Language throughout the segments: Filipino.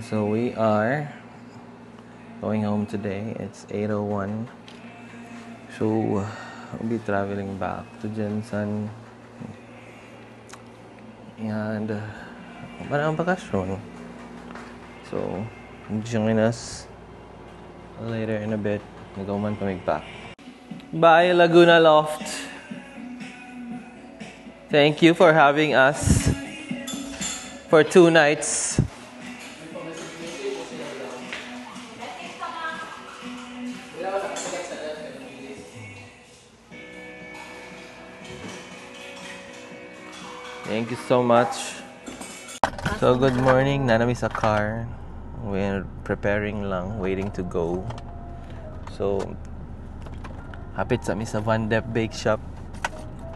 So we are going home today. It's 8:01. So we'll be traveling back to Jensen. And parang bakasyon. So join us later in a bit. Nagaman kami back. Bye Laguna Loft. Thank you for having us for 2 nights. Thank you so much. So good morning, nanami sa car. We're preparing lang, waiting to go. So hapit sa mi sa Van Dep Bake Shop.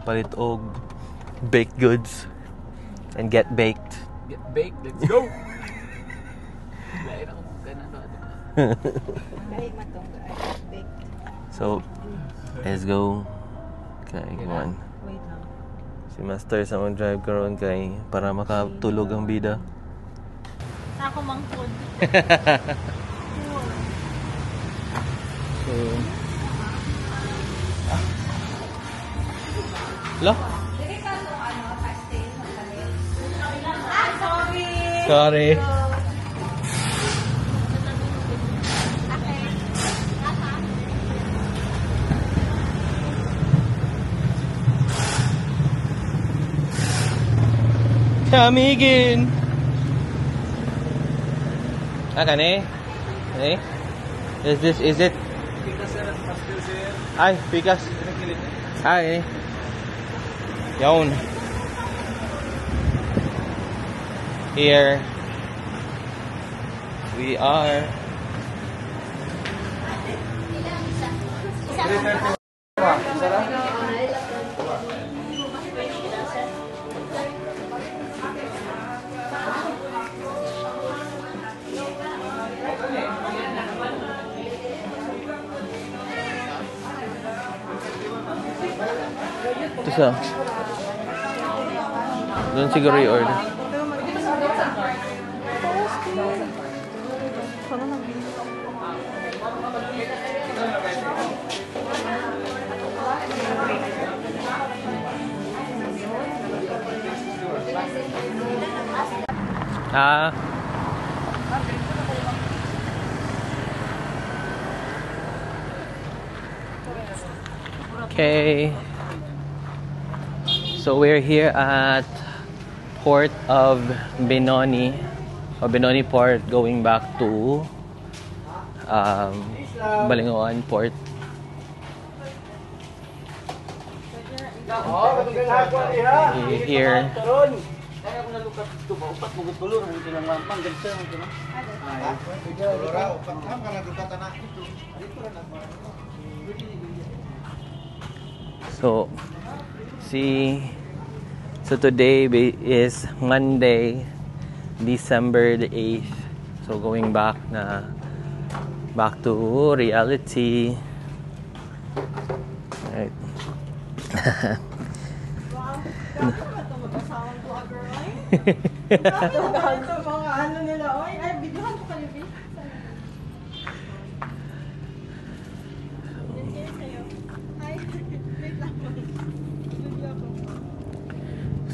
Palit og baked goods and get baked. Get baked, let's go. So let's go. Okay, one. Si Master sa mong drive karon kay para makatulog ang bida. Sa ako mangkod. So Lo? Sorry. Kamigin. Kani? Eh? Is it? Ay, pikas. Ay. Yawn. Here we are. Ito sa doon siguro i-order. Okay. So we're here at Port of Benoni, or Benoni Port, going back to Balingoan Port. Here. So today is Monday, December the 8th. So going back to reality. Right.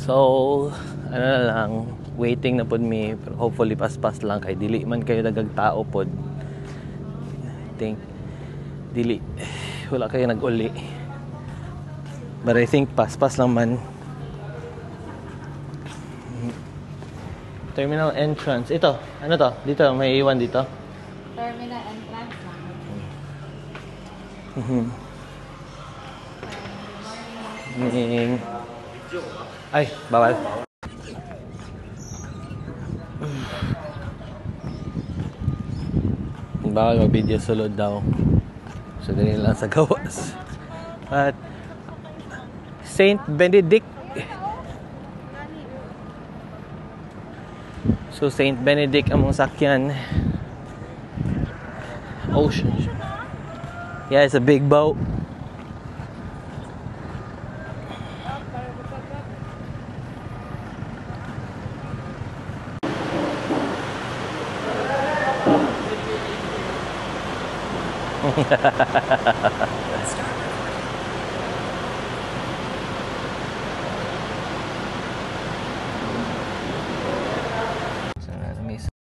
So, ano na lang, waiting na pod me, pero hopefully paspas lang kay dili man kayo nagagtao pod. I think dili wala kayo nag-uli. But I think paspas lang man. Terminal entrance. Ito, ano to? Dito, may iwan dito. Terminal entrance lang. Ay, bawal. Bawal mag-video sulod daw. So, ganyan lang sa gawas. At Saint Benedict. So, Saint Benedict among sakyan. Ocean. Yeah, it's a big boat.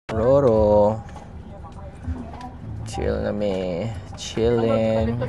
Roro. Chill na me. Chillin'.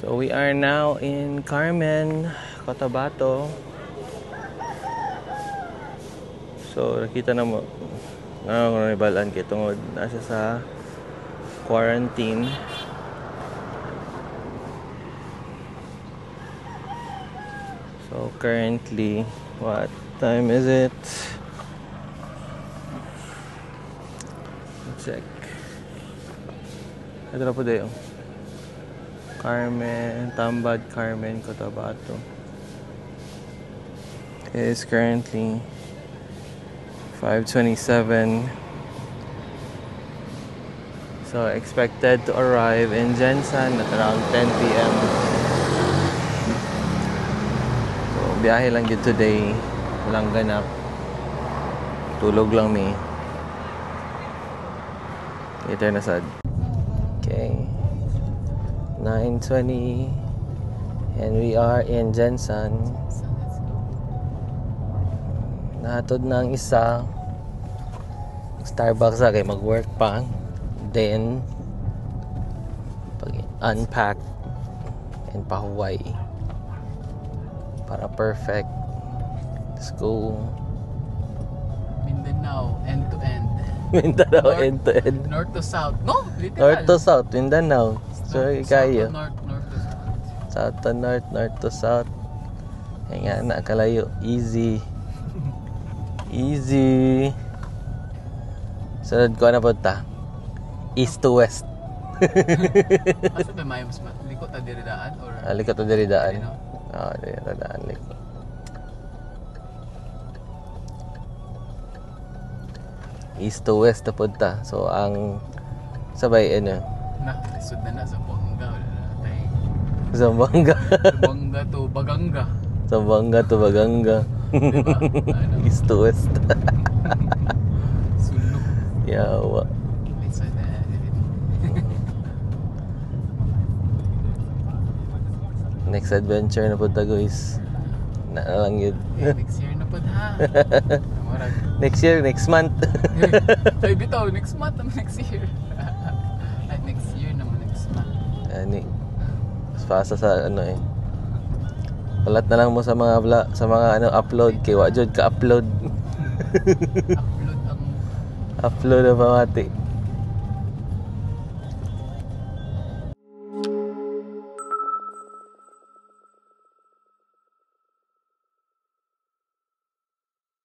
So we are now in Carmen, Cotabato. So nakita na mo nga ibalaan kay tungod nasa sa quarantine. So currently, what time is it? Let's check. Ito na po dayo. Carmen, Tambad, Carmen, Cotabato. It is currently 5:27. So expected to arrive in Jensen at around 10 p.m. So biyahe lang yun today. Walang ganap. Tulog lang mi. Ito na sad. Okay. 9:20 and we are in Jensen. Nahatod na ang isa. Starbucks kay mag-work pa. Then pag-unpack and pahuway para perfect. Let's go. Mindanao, end to end. Mindanao, end to end. North to south. No, literal. North to south, Mindanao. Sorry kayo. North to south. South to north, north to south. Kaya nga na, kalayo. Easy. Easy. Sunod ko na po ta. East to west. Asa ba may mas likot ta diri daan or Likot to diri daan. Ano? Oo, diri daan likot. East to west na po ta. So ang sabay na lisod na sa Bangga tay. Zamboanga. Bangga to Baganga. Zamboanga to Baganga. Diba? Ano? East to west. Sulok. Yawa. Lisod na. Next adventure na po ta guys. Na lang yun. Next year na pod ha. Marag. Next year, next month. Ay bitaw next month naman next year. Ay next year naman next month. Ani. Mas fasa sa ano eh. Palat na lang mo sa mga sa mga upload kay wa jud ka upload. Upload ang Upload ang pamati.